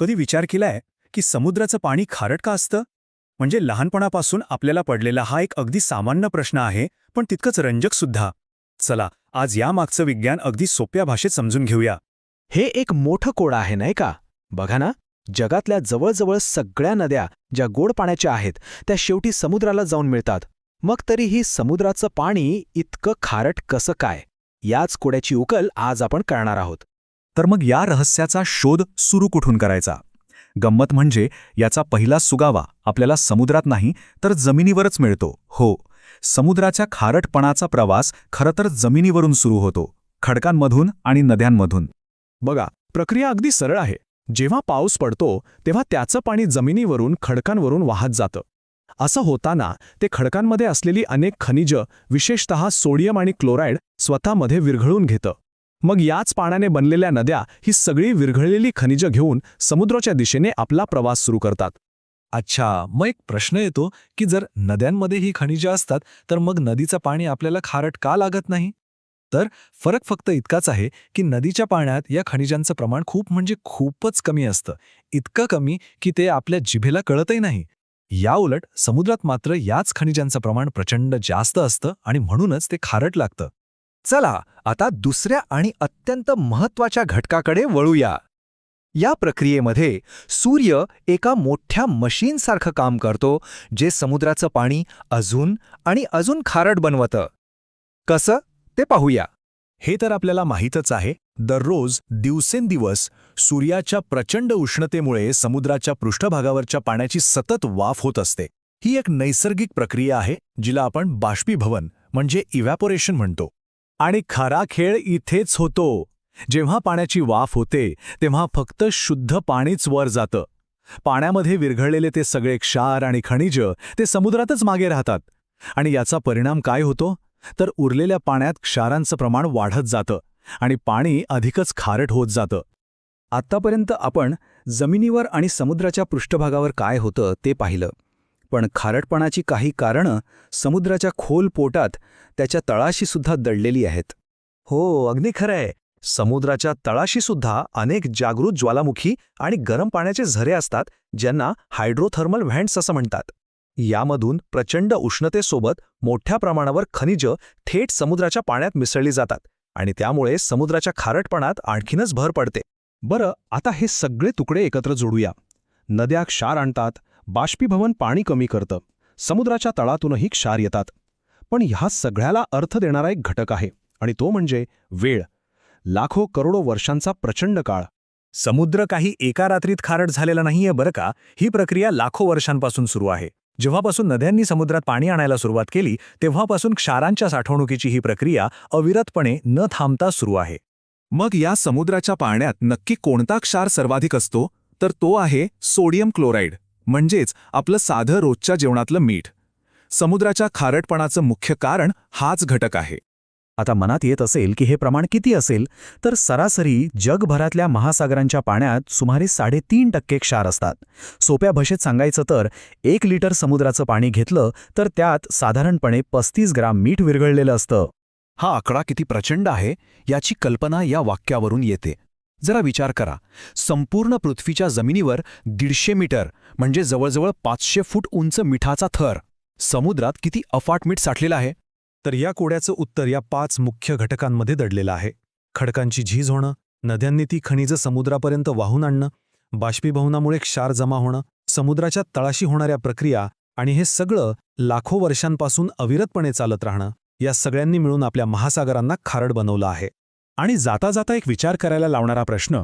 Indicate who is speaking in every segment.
Speaker 1: कधी विचार केलाय की समुद्राचं पाणी खारट का असतं? म्हणजे लहानपणापासून आपल्याला पडलेला हा एक अगदी सामान्य प्रश्न आहे, पण तितकंच रंजक सुद्धा. चला, आज यामागचं विज्ञान अगदी सोप्या भाषेत समजून घेऊया.
Speaker 2: हे एक मोठं कोड आहे नाही का? बघा ना, जगातल्या जवळजवळ सगळ्या नद्या ज्या गोड पाण्याच्या आहेत त्या शेवटी समुद्राला जाऊन मिळतात. मग तरीही समुद्राचं पाणी इतकं खारट कसं काय? याच कोड्याची उकल आज आपण करणार आहोत.
Speaker 1: तर मग या रहस्याचा शोध सुरू कुठून करायचा? गंमत म्हणजे याचा पहिला सुगावा आपल्याला समुद्रात नाही तर जमिनीवरच मिळतो. हो, समुद्राच्या खारटपणाचा प्रवास खरं तर जमिनीवरून सुरू होतो, खडकांमधून आणि नद्यांमधून.
Speaker 2: बघा, प्रक्रिया अगदी सरळ आहे. जेव्हा पाऊस पडतो तेव्हा त्याचं पाणी जमिनीवरून खडकांवरून वाहत जातं. असं होताना ते खडकांमध्ये असलेली अनेक खनिजं, विशेषतः सोडियम आणि क्लोराईड, स्वतःमध्ये विरघळून घेतं. मग याच पाण्याने बनलेल्या नद्या ही सगळी विरघळलेली खनिजं घेऊन समुद्राच्या दिशेने आपला प्रवास सुरू करतात.
Speaker 3: अच्छा, मग एक प्रश्न येतो की जर नद्यांमध्ये ही खनिजं असतात तर मग नदीचं पाणी आपल्याला खारट का लागत नाही? तर फरक फक्त इतकाच आहे की नदीच्या पाण्यात या खनिजांचं प्रमाण खूप म्हणजे खूपच कमी असतं. इतकं कमी की ते आपल्या जिभेला कळतही नाही. या उलट समुद्रात मात्र याच खनिजांचं प्रमाण प्रचंड जास्त असतं आणि म्हणूनच ते खारट लागतं.
Speaker 4: चला, आता दुसऱ्या आणि अत्यंत महत्त्वाच्या घटकाकडे वळूया. या प्रक्रियेमध्ये सूर्य एका मोठ्या मशीनसारखं काम करतो, जे समुद्राचं पाणी अजून आणि अजून खारट बनवतं. कसं ते पाहूया.
Speaker 3: हे तर आपल्याला माहीतच आहे. दररोज दिवसेंदिवस सूर्याच्या प्रचंड उष्णतेमुळे समुद्राच्या पृष्ठभागावरच्या पाण्याची सतत वाफ होत असते. ही एक नैसर्गिक प्रक्रिया आहे जिला आपण बाष्पीभवन म्हणजे इव्हॅपोरेशन म्हणतो. आणि खरा खेळ इथेच होतो. जेव्हा पाण्याची वाफ होते तेव्हा फक्त शुद्ध पाणीच वर जातं. पाण्यामध्ये विरघळलेले ते सगळे क्षार आणि खनिज ते समुद्रातच मागे राहतात. आणि याचा परिणाम काय होतो? तर उरलेल्या पाण्यात क्षारांचं प्रमाण वाढत जातं आणि पाणी अधिकच खारट होत जातं.
Speaker 1: आत्तापर्यंत आपण जमिनीवर आणि समुद्राच्या पृष्ठभागावर काय होतं ते पाहिलं. पण खारटपणाची काही कारणं समुद्राच्या खोल पोटात, त्याच्या तळाशी सुद्धा दडलेली आहेत.
Speaker 4: हो, अगदी खरं आहे. समुद्राच्या तळाशी सुद्धा अनेक जागृत ज्वालामुखी आणि गरम पाण्याचे झरे असतात, ज्यांना हायड्रोथर्मल व्हेंट्स असं म्हणतात. यामधून प्रचंड उष्णतेसोबत मोठ्या प्रमाणावर खनिजं थेट समुद्राच्या पाण्यात मिसळली जातात आणि त्यामुळे समुद्राच्या खारटपणात आणखीनच भर पडते.
Speaker 2: बरं, आता हे सगळे तुकडे एकत्र जोडूया. नद्या क्षार आणतात, बाष्पीभवन पाणी कमी करतं, समुद्राच्या तळातूनही क्षार येतात. पण ह्या सगळ्याला अर्थ देणारा एक घटक आहे आणि तो म्हणजे वेळ. लाखो करोडो वर्षांचा प्रचंड काळ.
Speaker 1: समुद्र काही एका रात्रीत खारट झालेला नाहीये बरं का. ही प्रक्रिया लाखो वर्षांपासून सुरू आहे. जेव्हापासून नद्यांनी समुद्रात पाणी आणायला सुरुवात केली तेव्हापासून क्षारांच्या साठवणुकीची ही प्रक्रिया अविरतपणे न थांबता सुरू आहे. मग या समुद्राच्या पाण्यात नक्की कोणता क्षार सर्वाधिक असतो? तर तो आहे सोडियम क्लोराईड, म्हणजेच आपलं साधं रोजच्या जेवणातलं मीठ. समुद्राच्या खारटपणाचं मुख्य कारण हाच घटक आहे.
Speaker 2: आता मनात येत असेल की हे प्रमाण किती असेल, तर सरासरी जगभरातल्या महासागरांच्या पाण्यात सुमारे 3.5% क्षार असतात. सोप्या भाषेत सांगायचं तर 1 लिटर समुद्राचं पाणी घेतलं तर त्यात साधारणपणे 35 ग्राम मीठ विरघळलेलं असतं.
Speaker 4: हा आकडा किती प्रचंड आहे याची कल्पना या वाक्यावरून येते. जरा विचार करा, संपूर्ण पृथ्वीच्या जमिनीवर 150 मीटर म्हणजे जवळजवळ 500 फूट उंच मिठाचा थर. समुद्रात किती अफाट मीठ साठलेलं आहे?
Speaker 3: तर या कोड्याचं उत्तर या 5 मुख्य घटकांमध्ये दडलेलं आहे. खडकांची झीज होणं, नद्यांनी ती खनिजं समुद्रापर्यंत वाहून आणणं, बाष्पीभवनामुळे क्षार जमा होणं, समुद्राच्या तळाशी होणाऱ्या प्रक्रिया आणि हे सगळं लाखो वर्षांपासून अविरतपणे चालत राहणं, या सगळ्यांनी मिळून आपल्या महासागरांना खारट बनवलं आहे. आणि जाता जाता एक विचार करायला लावणारा प्रश्न,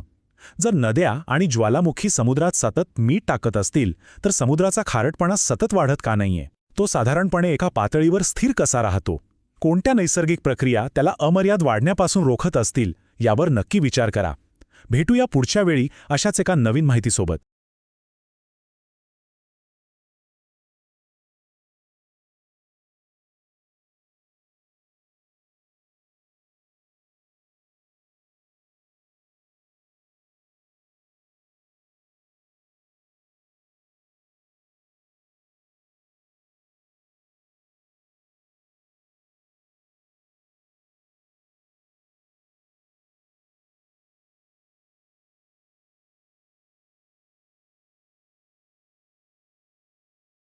Speaker 3: जर नद्या आणि ज्वालामुखी समुद्रात सतत मीठ टाकत असतील तर समुद्राचा खारटपणा सतत वाढत का नाहीये? तो साधारणपणे एका पातळीवर स्थिर कसा राहतो? कोणत्या नैसर्गिक प्रक्रिया त्याला अमर्याद वाढण्यापासून रोखत असतील यावर नक्की विचार करा. भेटूया पुढच्या वेळी अशाच एका नवीन माहितीसोबत.